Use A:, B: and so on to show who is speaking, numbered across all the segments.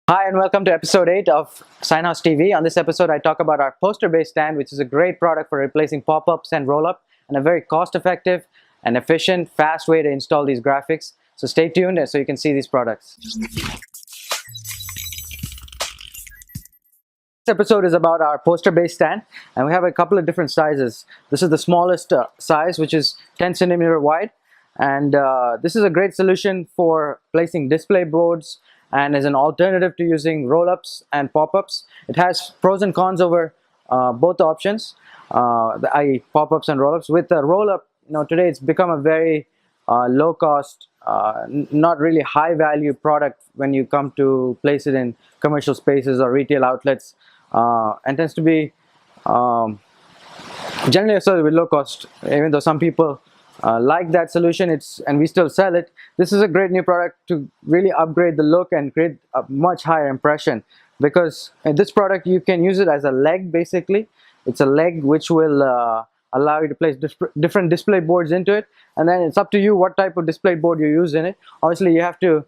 A: Hi and welcome to episode 8 of SIGNHOUSE TV. On this episode I talk about our poster-based stand, which is a great product for replacing pop-ups and roll-up, and a very cost-effective and efficient, fast way to install these graphics. So stay tuned so you can see these products. This episode is about our poster-based stand, and we have a couple of different sizes. This is the smallest size, which is 10 centimeter wide, and this is a great solution for placing display boards and is an alternative to using roll-ups and pop-ups. It has pros and cons over both options, i.e. pop-ups and roll-ups. With the roll-up, today it's become a very low-cost, not really high-value product when you come to place it in commercial spaces or retail outlets, and tends to be generally associated with low cost. Even though some people like that solution, and we still sell it. This is a great new product to really upgrade the look and create a much higher impression, because in this product you can use it as a leg. Basically, it's a leg which will allow you to place different display boards into it, and then it's up to you what type of display board you use in it. Obviously you have to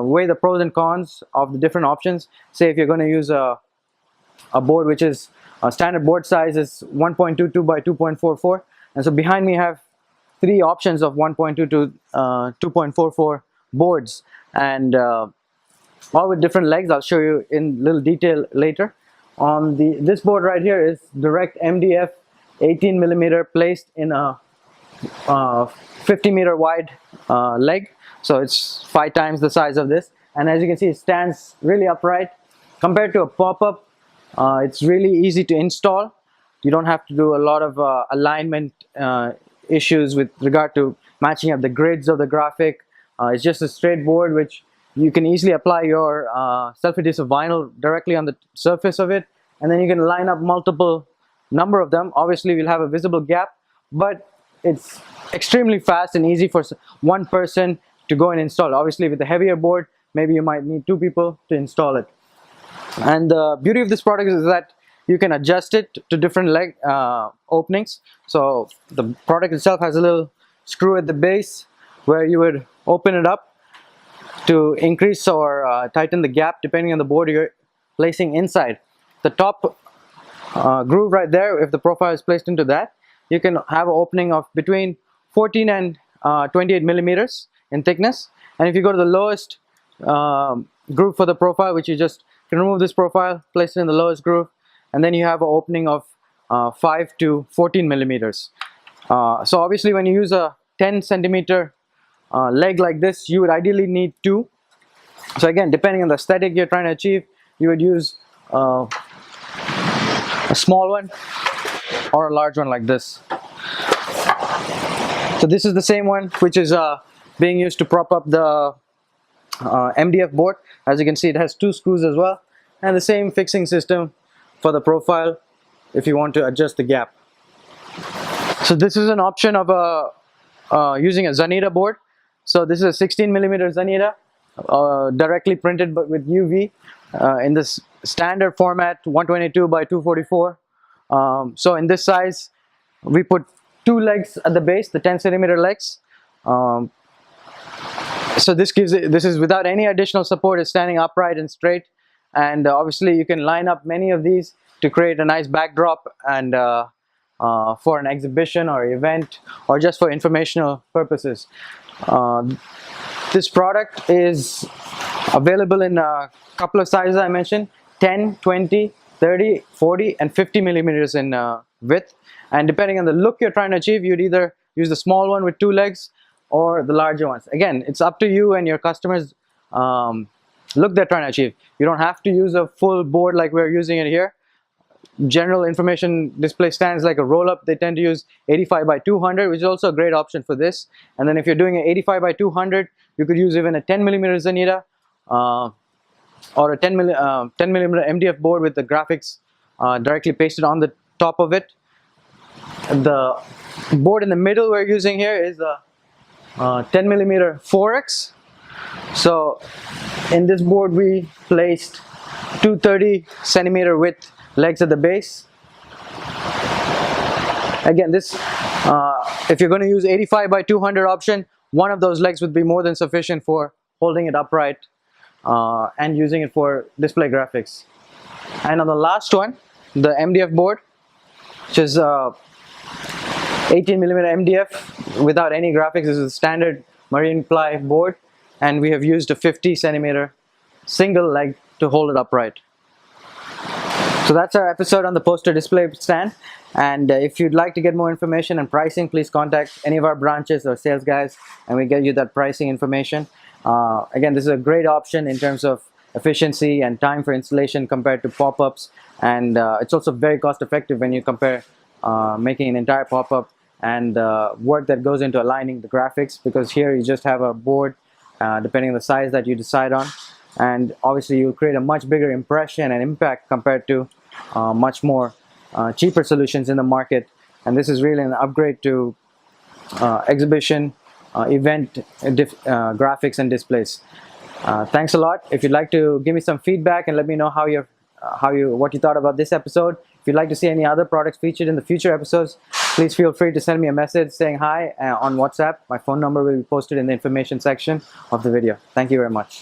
A: weigh the pros and cons of the different options. Say if you're going to use a board which is a standard board size is 1.22 by 2.44, and so behind me I have three options of 1.2 to 2.44 boards, and all with different legs. I'll show you in little detail later. On this board right here is direct MDF 18 millimeter placed in a 50 meter wide leg, so it's 5 times the size of this, and as you can see it stands really upright. Compared to a pop-up, it's really easy to install. You don't have to do a lot of alignment issues with regard to matching up the grids of the graphic. It's just a straight board which you can easily apply your self-adhesive vinyl directly on the surface of it, and then you can line up multiple number of them. Obviously we'll have a visible gap, but it's extremely fast and easy for one person to go and install it. Obviously with the heavier board, maybe you might need 2 people to install it. And the beauty of this product is that you can adjust it to different leg openings. So the product itself has a little screw at the base where you would open it up to increase or tighten the gap depending on the board you're placing inside. The top groove right there, if the profile is placed into that, you can have an opening of between 14 and 28 millimeters in thickness. And if you go to the lowest groove for the profile, which you can remove this profile, place it in the lowest groove, and then you have an opening of 5 to 14 millimeters. So obviously when you use a 10 centimeter leg like this, you would ideally need 2. So again, depending on the aesthetic you're trying to achieve, you would use a small one or a large one like this. So this is the same one which is being used to prop up the MDF board. As you can see, it has 2 screws as well, and the same fixing system for the profile if you want to adjust the gap. So this is an option of using a Zanita board. So this is a 16 millimeter Zanita, directly printed but with UV in this standard format 122 by 244. So in this size we put 2 legs at the base, the 10 centimeter legs. So this is without any additional support. It's standing upright and straight, and obviously you can line up many of these to create a nice backdrop, and for an exhibition or event or just for informational purposes. This product is available in a couple of sizes I mentioned: 10, 20, 30, 40 and 50 millimeters in width, and depending on the look you're trying to achieve, you'd either use the small one with 2 legs or the larger ones. Again, it's up to you and your customers look they're trying to achieve. You don't have to use a full board like we're using it here. General information display stands like a roll-up, they tend to use 85 by 200, which is also a great option for this. And then if you're doing an 85 by 200, you could use even a 10 millimeter Zanita or a 10 millimeter MDF board with the graphics directly pasted on the top of it. The board in the middle we're using here is a 10 millimeter 4X. So in this board we placed 230 centimeter width legs at the base. Again, this if you're going to use 85 by 200 option, one of those legs would be more than sufficient for holding it upright and using it for display graphics. And on the last one, the MDF board, which is 18mm MDF without any graphics. This is a standard marine ply board, and we have used a 50cm single leg to hold it upright. So that's our episode on the poster display stand. And if you'd like to get more information and pricing, please contact any of our branches or sales guys, and we get you that pricing information. Again, this is a great option in terms of efficiency and time for installation compared to pop-ups, and it's also very cost effective when you compare making an entire pop-up and work that goes into aligning the graphics, because here you just have a board depending on the size that you decide on, and obviously you'll create a much bigger impression and impact compared to much more cheaper solutions in the market. And this is really an upgrade to exhibition event graphics and displays. Thanks a lot. If you'd like to give me some feedback and let me know what you thought about this episode, if you'd like to see any other products featured in the future episodes, please feel free to send me a message saying hi on WhatsApp. My phone number will be posted in the information section of the video. Thank you very much.